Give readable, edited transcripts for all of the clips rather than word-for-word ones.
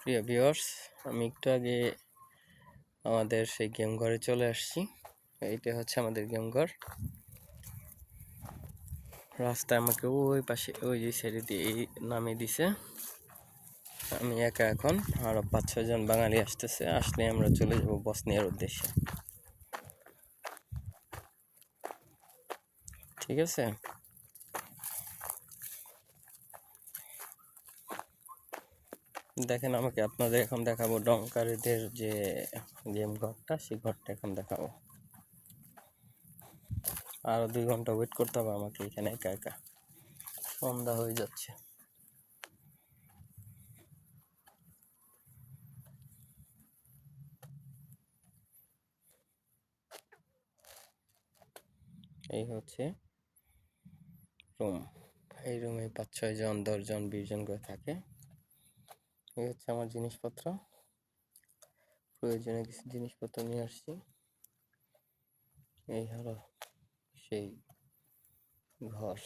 প্রিয় ভিউয়ার্স, আমি একটু আগে আমাদের সেই গেম ঘরে চলে আসছি। এইটা হচ্ছে আমাদের গেম ঘর। রাস্তায় আমাকে ওই পাশে ওই যে সাইডে দিয়ে নামিয়ে দিছে। আমি একা এখন, আরো 5-6 জন বাঙালি আসতেছে, আসলে আমরা চলে যাব বসনিয়ার উদ্দেশ্যে। ঠিক আছে, দেখেন আমাকে আপনাদের এখন দেখাবো ডঙ্কারীদের যে গেম ঘরটা, সেই ঘরটা এখন দেখাবো। আরো 2 ঘন্টা ওয়েট করতে হবে আমাকে এখানে একা একা, সন্ধ্যা হয়ে যাচ্ছে। এই হচ্ছে রুম। এই রুমে 5-6 জন, 10 জন, 20 জন করে থাকে। এই হচ্ছে আমার জিনিসপত্র, প্রয়োজনীয় কিছু জিনিসপত্র নিয়ে আসছি। এই হলো সেই ঘর।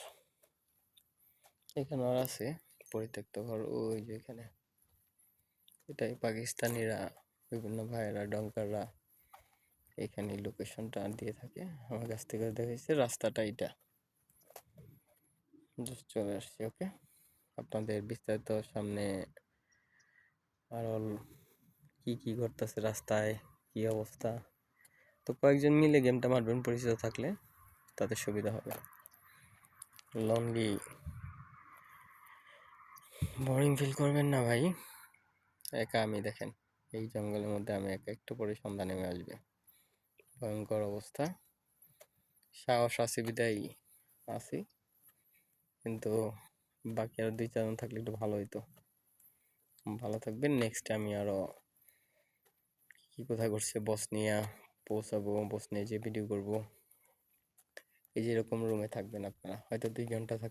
এখানে আর আছে পরিত্যক্ত ঘর, ওই যে এখানে। এটাই পাকিস্তানিরা, বিভিন্ন ভাইয়েরা, ডঙ্কাররা এখানে লোকেশনটা দিয়ে থাকে। আমার কাছ থেকে দেখেছে রাস্তাটা এটা। জাস্ট চলে আসছি। ওকে, আপনাদের বিস্তারিত সামনে আরো কি কি করতেছে রাস্তায়, কি অবস্থা। তো কয়েকজন মিলে গেমটা মারবেন পরিচিত থাকলে, তাদের সুবিধা হবে। লনলি বোরিং ফিল করবেন না ভাই। একা আমি, দেখেন এই জঙ্গলের মধ্যে আমি একা, একটু পরে সন্ধ্যা নেমে আসবে। ভয়ঙ্কর অবস্থা। সাহস আছে বিদায় আছি, কিন্তু বাকি আরো 2-4 জন থাকলে একটু ভালো হইতো। ভালো থাকবেন। নেক্সট আমি আরো কি কোথায় করছে বসনিয়া পৌঁছাবো, বসনিয়া যে ভিডিও করব। এই যে এরকম রুমে থাকবেন আপনারা, হয়তো 2 ঘন্টা থাকবেন।